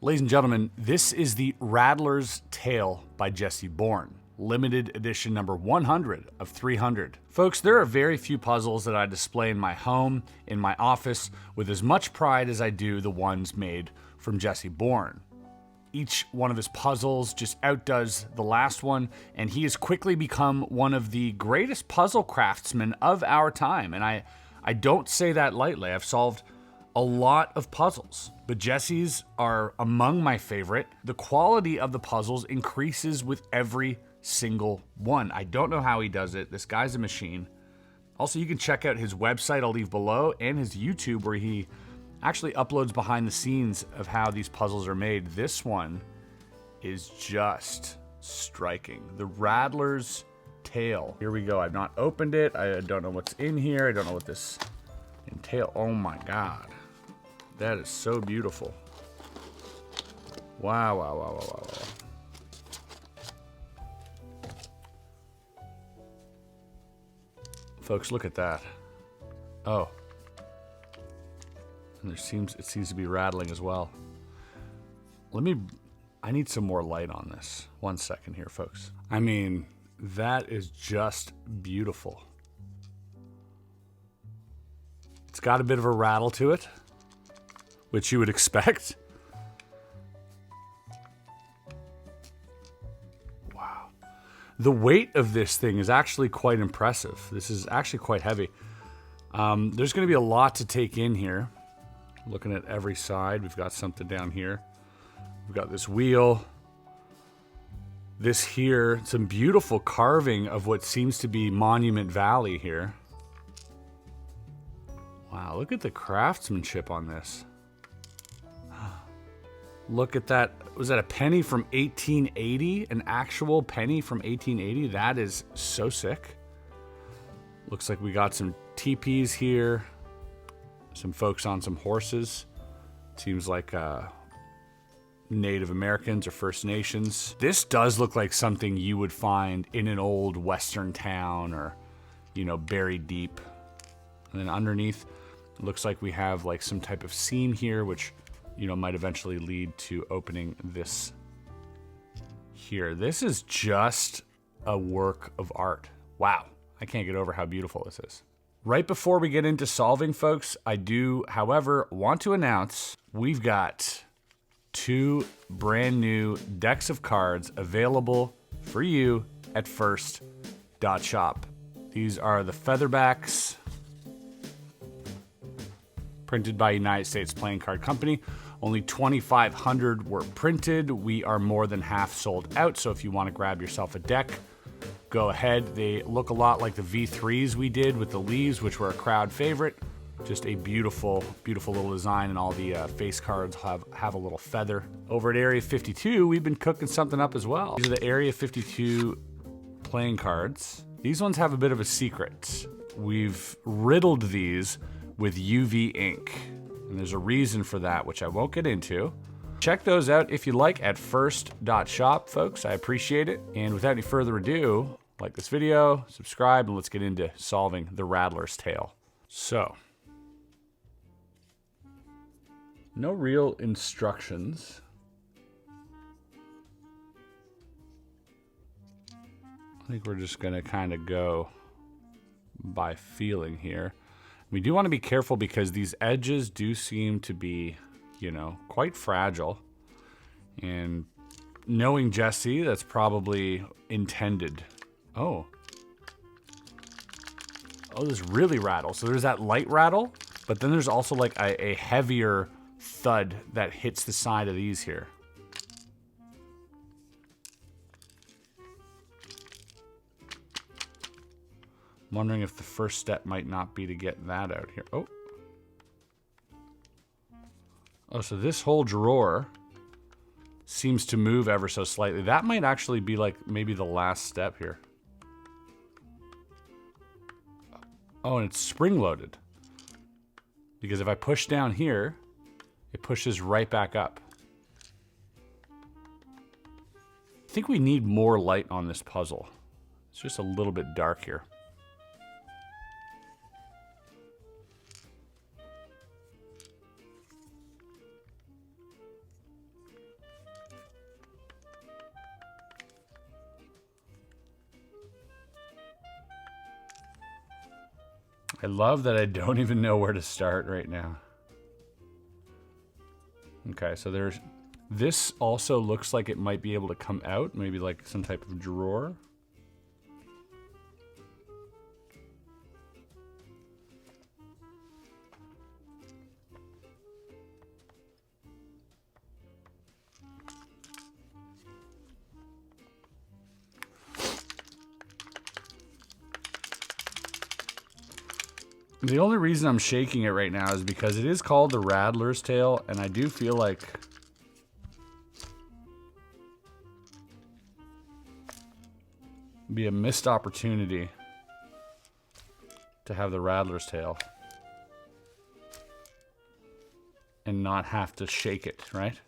Ladies and gentlemen, this is the Rattler's Tale by Jesse Bourne, limited edition number 100 of 300. Folks, there are very few puzzles that I display in my home, in my office, with as much pride as I do the ones made from Jesse Bourne. Each one of his puzzles just outdoes the last one, and he has quickly become one of the greatest puzzle craftsmen of our time. And I don't say that lightly. I've solved a lot of puzzles, but Jesse's are among my favorite. The quality of the puzzles increases with every single one. I don't know how he does it. This guy's a machine. Also, you can check out his website I'll leave below and his YouTube where he actually uploads behind the scenes of how these puzzles are made. This one is just striking. The Rattler's Tale. Here we go. I've not opened it. I don't know what's in here. I don't know what this entails. Oh my God. That is so beautiful. Wow, wow, wow, wow, wow. Folks, look at that. Oh. And it seems to be rattling as well. I need some more light on this. 1 second here, folks. I mean, that is just beautiful. It's got a bit of a rattle to it, which you would expect. Wow. The weight of this thing is actually quite impressive. This is actually quite heavy. There's going to be a lot to take in here. Looking at every side, we've got something down here. We've got this wheel. This here, some beautiful carving of what seems to be Monument Valley here. Wow, look at the craftsmanship on this. Look at that. Was that a penny from 1880? An actual penny from 1880? That is so sick. Looks like we got some teepees here. Some folks on some horses. Seems like Native Americans or First Nations. This does look like something you would find in an old Western town or, you know, buried deep. And then underneath, it looks like we have like some type of seam here, which, you know, might eventually lead to opening this here. This is just a work of art. Wow. I can't get over how beautiful this is. Right before we get into solving, folks, I do, however, want to announce we've got 2 brand new decks of cards available for you at first.shop. These are the Featherbacks, printed by United States Playing Card Company. Only 2,500 were printed. We are more than half sold out, so if you want to grab yourself a deck, go ahead. They look a lot like the V3s we did with the leaves, which were a crowd favorite. Just a beautiful, beautiful little design, and all the face cards have a little feather. Over at Area 52, we've been cooking something up as well. These are the Area 52 playing cards. These ones have a bit of a secret. We've riddled these with UV ink, and there's a reason for that, which I won't get into. Check those out if you like at first.shop, folks. I appreciate it. And without any further ado, like this video, subscribe, and let's get into solving the Rattler's Tale. So, no real instructions. I think we're just gonna kind of go by feeling here. We do want to be careful because these edges do seem to be, you know, quite fragile. And knowing Jesse, that's probably intended. Oh, this really rattles. So there's that light rattle, but then there's also like a heavier thud that hits the side of these here. I'm wondering if the first step might not be to get that out here. Oh, so this whole drawer seems to move ever so slightly. That might actually be like maybe the last step here. Oh, and it's spring-loaded. Because if I push down here, it pushes right back up. I think we need more light on this puzzle. It's just a little bit dark here. I love that I don't even know where to start right now. Okay, so there's... This also looks like it might be able to come out. Maybe like some type of drawer. The only reason I'm shaking it right now is because it is called the Rattler's tail, and I do feel like it'd be a missed opportunity to have the Rattler's tail and not have to shake it, right?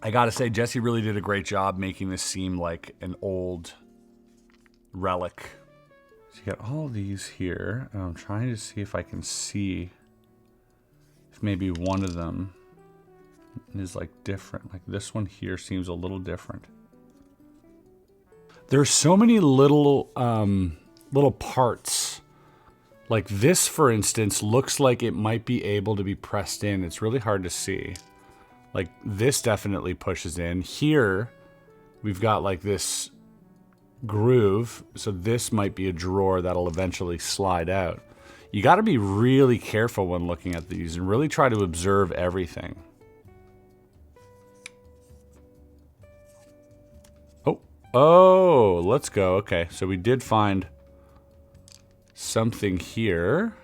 I gotta say, Jesse really did a great job making this seem like an old relic. So you got all these here, and I'm trying to see if I can see if maybe one of them is like different. Like this one here seems a little different. There's so many little little parts. Like this, for instance, looks like it might be able to be pressed in. It's really hard to see. Like this definitely pushes in. Here, we've got like this groove, so this might be a drawer that'll eventually slide out. You got to be really careful when looking at these and really try to observe everything. Oh, let's go. Okay, so we did find something here.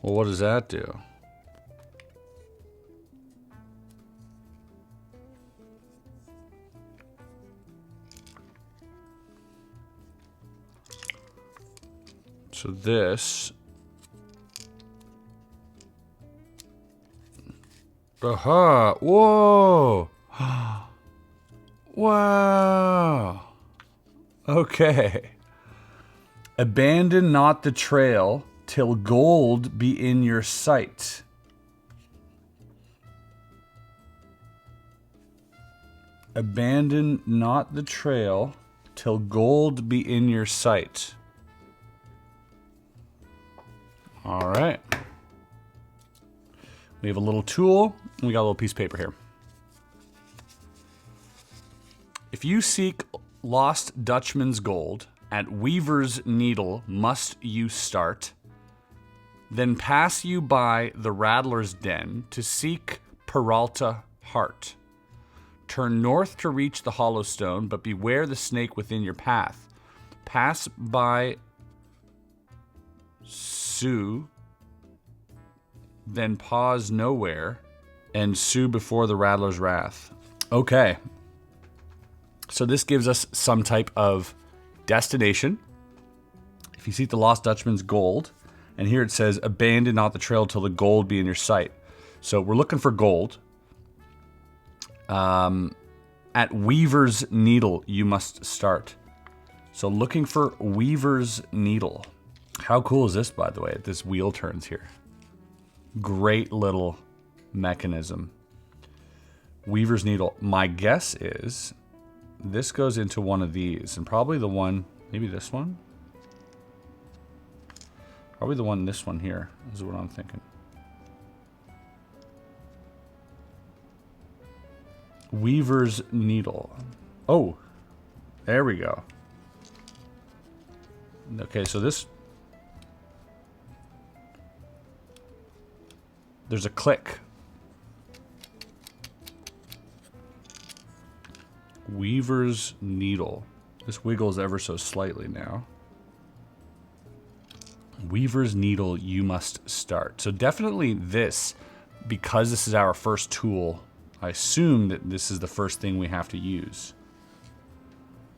Well, what does that do? So this... Aha! Whoa! Wow! Okay. Abandon not the trail till gold be in your sight. Abandon not the trail till gold be in your sight. All right. We have a little tool, and we got a little piece of paper here. If you seek lost Dutchman's gold, at Weaver's Needle must you start. Then pass you by the Rattler's den to seek Peralta Heart. Turn north to reach the hollow stone, but beware the snake within your path. Pass by Sue, then pause nowhere, and sue before the Rattler's wrath. Okay. So this gives us some type of destination. If you seek the lost Dutchman's gold, and here it says, abandon not the trail till the gold be in your sight. So we're looking for gold. At Weaver's Needle, you must start. So looking for Weaver's Needle. How cool is this, by the way? This wheel turns here. Great little mechanism. Weaver's Needle. My guess is this goes into one of these, and probably the one, maybe this one? Probably the one, this one here, is what I'm thinking. Weaver's Needle. Oh, there we go. Okay, so this... There's a click. Weaver's Needle. This wiggles ever so slightly now. Weaver's Needle, you must start. So definitely this, because this is our first tool, I assume that this is the first thing we have to use.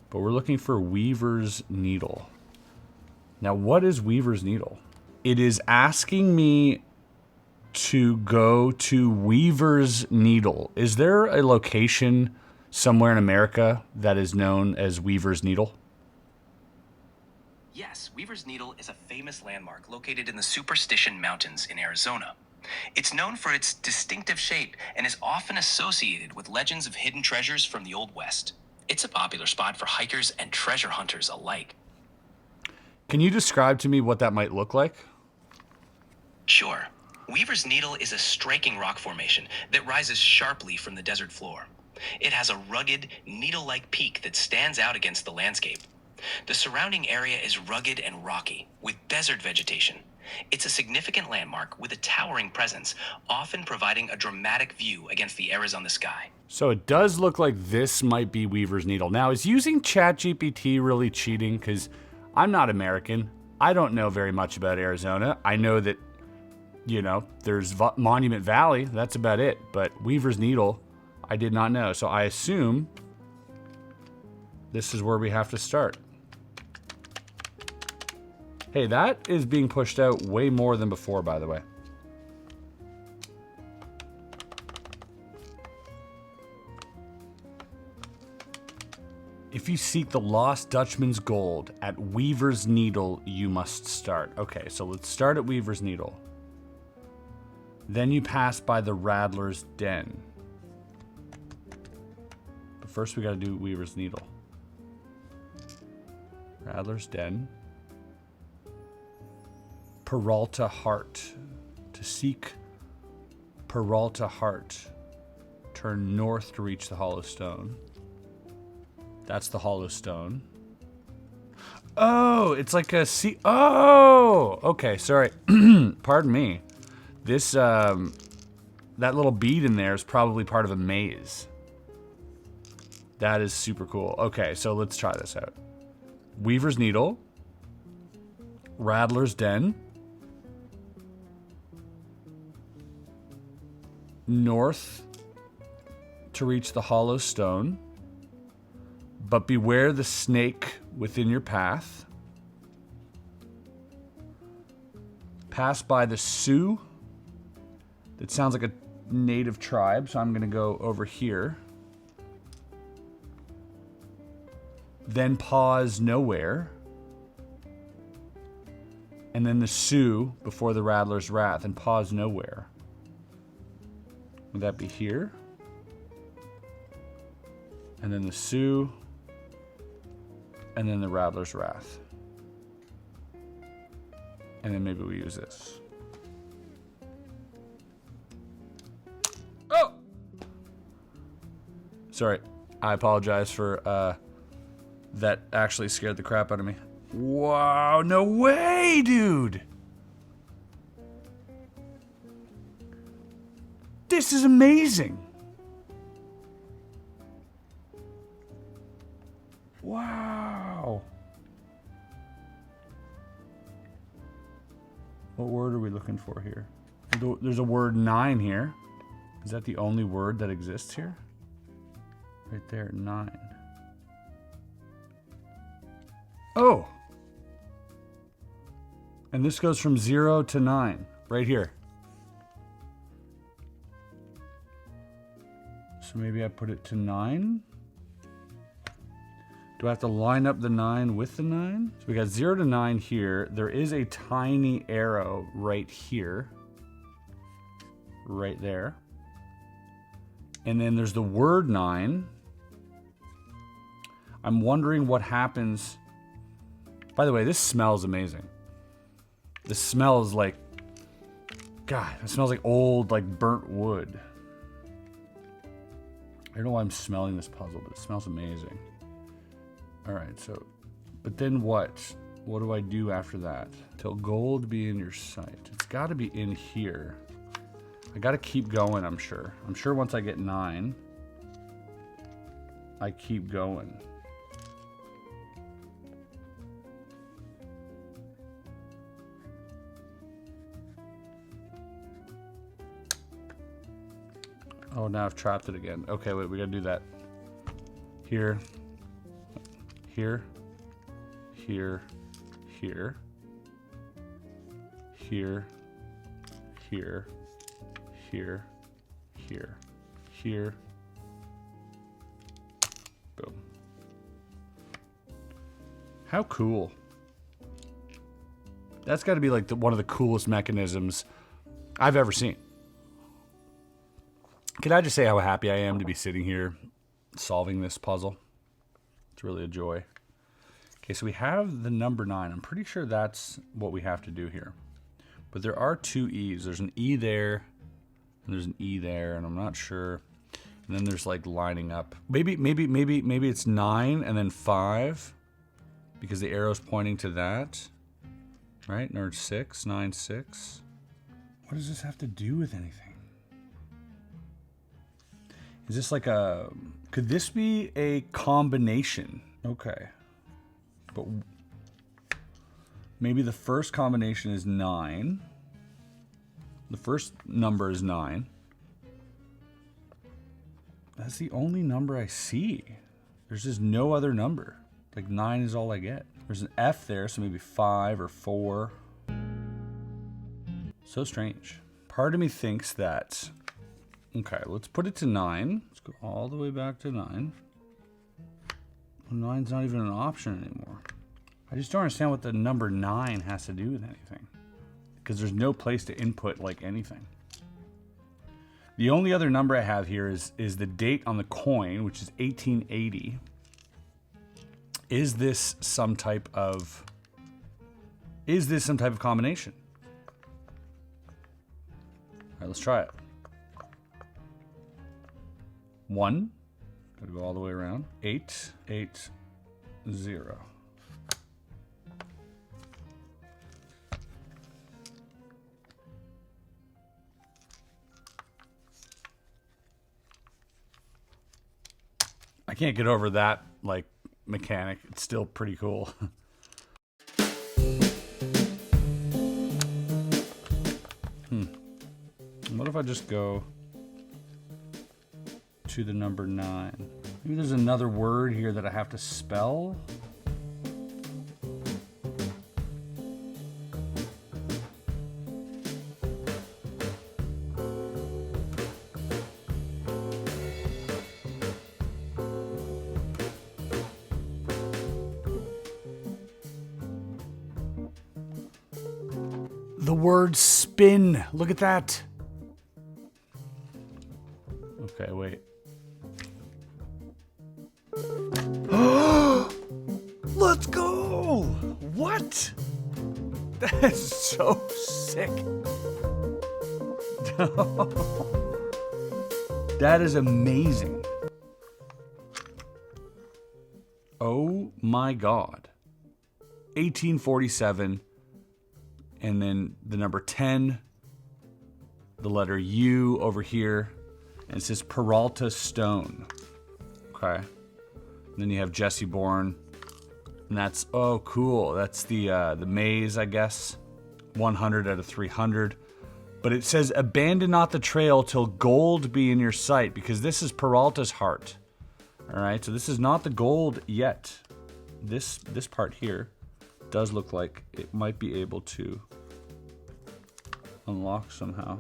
But we're looking for Weaver's Needle. Now, what is Weaver's Needle? It is asking me to go to Weaver's Needle. Is there a location somewhere in America that is known as Weaver's Needle? Yes, Weaver's Needle is a famous landmark located in the Superstition Mountains in Arizona. It's known for its distinctive shape and is often associated with legends of hidden treasures from the Old West. It's a popular spot for hikers and treasure hunters alike. Can you describe to me what that might look like? Sure. Weaver's Needle is a striking rock formation that rises sharply from the desert floor. It has a rugged, needle-like peak that stands out against the landscape. The surrounding area is rugged and rocky, with desert vegetation. It's a significant landmark with a towering presence, often providing a dramatic view against the Arizona sky. So it does look like this might be Weaver's Needle. Now, is using ChatGPT really cheating? Because I'm not American. I don't know very much about Arizona. I know that, you know, there's Monument Valley. That's about it. But Weaver's Needle, I did not know. So I assume this is where we have to start. Hey, that is being pushed out way more than before, by the way. If you seek the lost Dutchman's gold at Weaver's Needle, you must start. Okay, so let's start at Weaver's Needle. Then you pass by the Rattler's Den. But first we gotta do Weaver's Needle. Rattler's Den. Peralta Heart. To seek Peralta Heart, turn north to reach the Hollow Stone. That's the Hollow Stone. Oh, it's like a sea. Oh, okay. Sorry. Pardon me. This, that little bead in there is probably part of a maze. That is super cool. Okay, so let's try this out. Weaver's Needle. Rattler's Den. North to reach the Hollow Stone. But beware the snake within your path. Pass by the Sioux. That sounds like a native tribe, so I'm going to go over here. Then pause nowhere. And then the Sioux before the Rattler's Wrath, and pause nowhere. Would that be here? And then the Sioux. And then the Rattler's Wrath. And then maybe we use this. Oh! Sorry. I apologize for, that actually scared the crap out of me. Wow, no way, dude! This is amazing! Wow. What word are we looking for here? There's a word 9 here. Is that the only word that exists here? Right there, 9. Oh! And this goes from 0 to 9, right here. So maybe I put it to 9? Do I have to line up the 9 with the 9? So we got 0 to 9 here. There is a tiny arrow right here. Right there. And then there's the word 9. I'm wondering what happens. By the way, this smells amazing. This smells like, God, it smells like old, like burnt wood. I don't know why I'm smelling this puzzle, but it smells amazing. All right, so, but then what? What do I do after that? Till gold be in your sight. It's got to be in here. I got to keep going, I'm sure. I'm sure once I get 9, I keep going. Oh, now I've trapped it again. Okay, wait, we got to do that. Here. Here, here, here, here, here, here, here, here. Boom. How cool. That's got to be like one of the coolest mechanisms I've ever seen. Can I just say how happy I am to be sitting here solving this puzzle? It's really a joy. Okay, so we have the number 9. I'm pretty sure that's what we have to do here. But there are 2 E's. There's an E there, and there's an E there, and I'm not sure. And then there's like lining up. Maybe it's 9 and then 5, because the arrow's pointing to that, right? Or 6, 9, 6. What does this have to do with anything? Is this like a... Could this be a combination? Okay. But maybe the first combination is 9. The first number is 9. That's the only number I see. There's just no other number. Like 9 is all I get. There's an F there, so maybe 5 or 4. So strange. Part of me thinks that... Okay, let's put it to 9. Let's go all the way back to 9. Well, 9's not even an option anymore. I just don't understand what the number 9 has to do with anything. Because there's no place to input like anything. The only other number I have here is the date on the coin, which is 1880. Is this some type of combination? All right, let's try it. 1, gotta go all the way around. 8, 8, 0. I can't get over that, like, mechanic. It's still pretty cool. What if I just go to the number 9? Maybe there's another word here that I have to spell. The word spin. Look at that. Okay, wait. Let's go! What? That is so sick. That is amazing. Oh my God. 1847. And then the number 10, the letter U over here, and it says Peralta Stone. Okay. And then you have Jesse Bourne, and that's, oh, cool. That's the maze, I guess. 100 out of 300. But it says, abandon not the trail till gold be in your sight, because this is Peralta's heart. All right, so this is not the gold yet. This part here does look like it might be able to unlock somehow.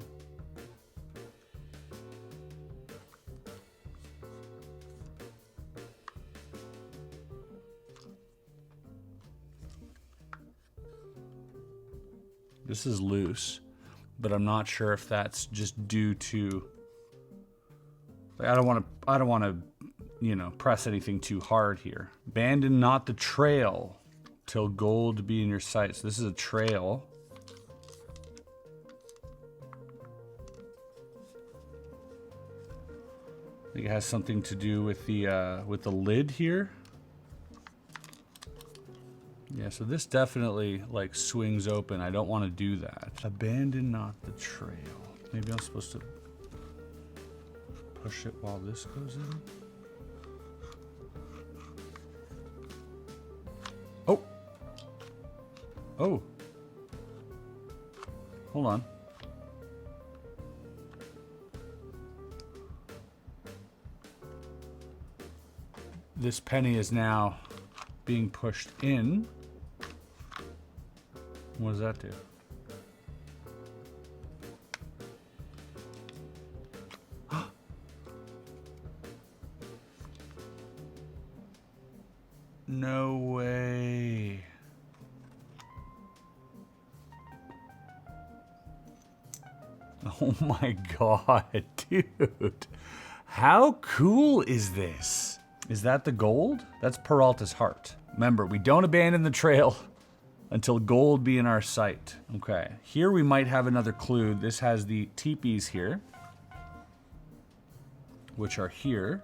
This is loose, but I'm not sure if that's just due to, like, I don't want to, you know, press anything too hard here. Abandon not the trail till gold be in your sight. So this is a trail. I think it has something to do with the lid here. Yeah, so this definitely like swings open. I don't want to do that. Abandon not the trail. Maybe I'm supposed to push it while this goes in. Oh. Oh. Hold on. This penny is now being pushed in. What does that do? No way. Oh my God, dude. How cool is this? Is that the gold? That's Peralta's heart. Remember, we don't abandon the trail until gold be in our sight. Okay, here we might have another clue. This has the teepees here, which are here.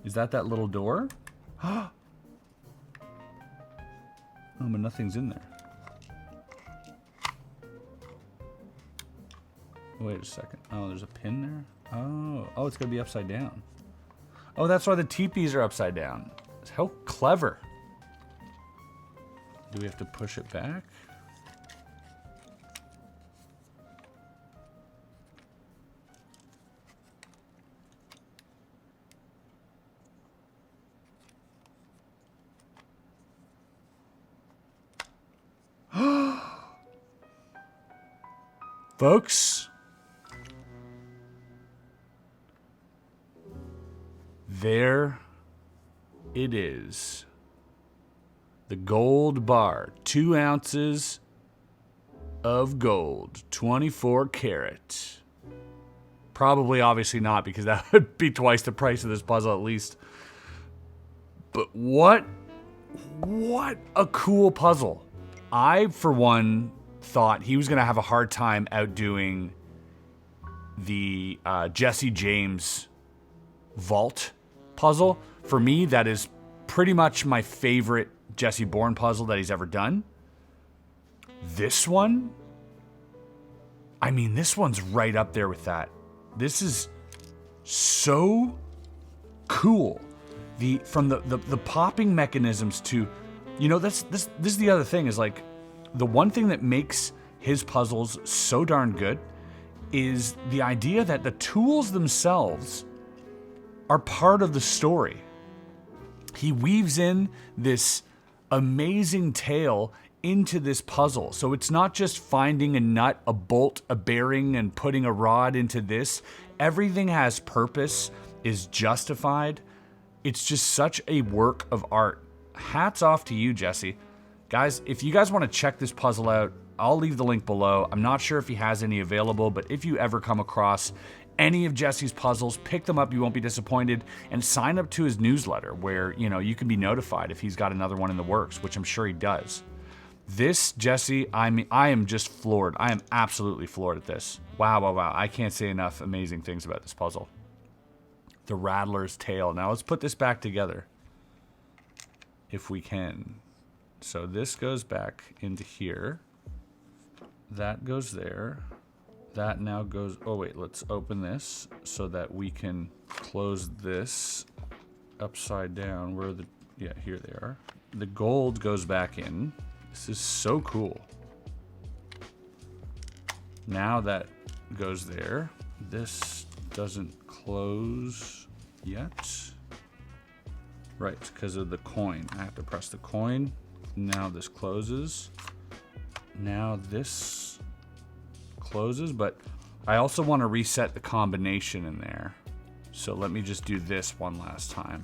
Is that little door? Oh, but nothing's in there. Wait a second. Oh, there's a pin there? Oh, it's gonna be upside down. Oh, that's why the teepees are upside down. How clever. Do we have to push it back? Folks, there it is. The gold bar, 2 ounces of gold, 24 karat. Probably, obviously not, because that would be twice the price of this puzzle at least. But what a cool puzzle. I, for one, thought he was going to have a hard time outdoing the Jesse James vault puzzle. For me, that is pretty much my favorite Jesse Bourne puzzle that he's ever done. This one, I mean, this one's right up there with that. This is so cool. From the popping mechanisms to, you know, this is the other thing, is like, the one thing that makes his puzzles so darn good is the idea that the tools themselves are part of the story. He weaves in this amazing tale into this puzzle. So it's not just finding a nut, a bolt, a bearing, and putting a rod into this. Everything has purpose, is justified. It's just such a work of art. Hats off to you, Jesse. Guys, if you guys want to check this puzzle out, I'll leave the link below. I'm not sure if he has any available, but if you ever come across any of Jesse's puzzles, pick them up, you won't be disappointed, and sign up to his newsletter where, you know, you can be notified if he's got another one in the works, which I'm sure he does. This, Jesse, I mean, I am just floored. I am absolutely floored at this. Wow. I can't say enough amazing things about this puzzle. The Rattler's tail. Now let's put this back together, if we can. So this goes back into here. That goes there. That now goes, oh wait, let's open this so that we can close this upside down where the, yeah, here they are. The gold goes back in. This is so cool. Now that goes there. This doesn't close yet. Right, because of the coin. I have to press the coin. Now this closes. Now this closes, but I also want to reset the combination in there. So let me just do this one last time.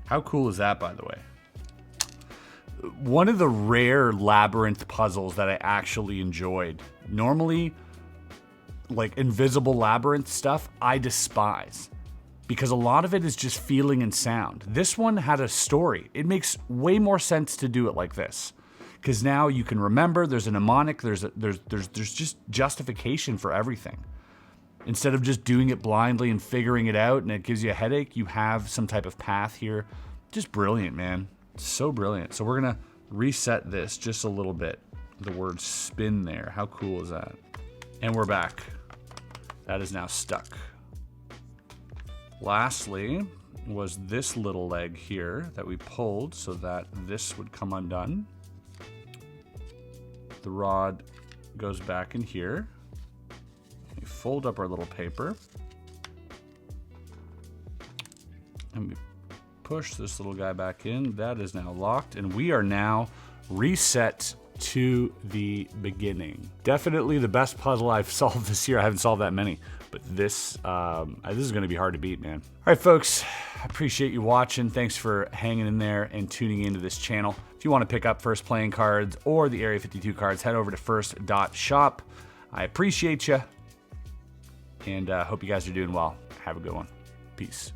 How cool is that, by the way? One of the rare labyrinth puzzles that I actually enjoyed. Normally, like invisible labyrinth stuff, I despise, because a lot of it is just feeling and sound. This one had a story. It makes way more sense to do it like this, because now you can remember. There's a mnemonic. There's just justification for everything. Instead of just doing it blindly and figuring it out, and it gives you a headache, you have some type of path here. Just brilliant, man. So brilliant. So we're gonna reset this just a little bit. The word spin there. How cool is that? And we're back. That is now stuck. Lastly was this little leg here that we pulled so that this would come undone. The rod goes back in here. We fold up our little paper. And we push this little guy back in. That is now locked, and we are now reset to the beginning. Definitely the best puzzle I've solved this year. I haven't solved that many, but this is going to be hard to beat, man. All right, folks, I appreciate you watching. Thanks for hanging in there and tuning into this channel. If you want to pick up First playing cards or the Area 52 cards, head over to first.shop. I appreciate you, and hope you guys are doing well. Have a good one. Peace.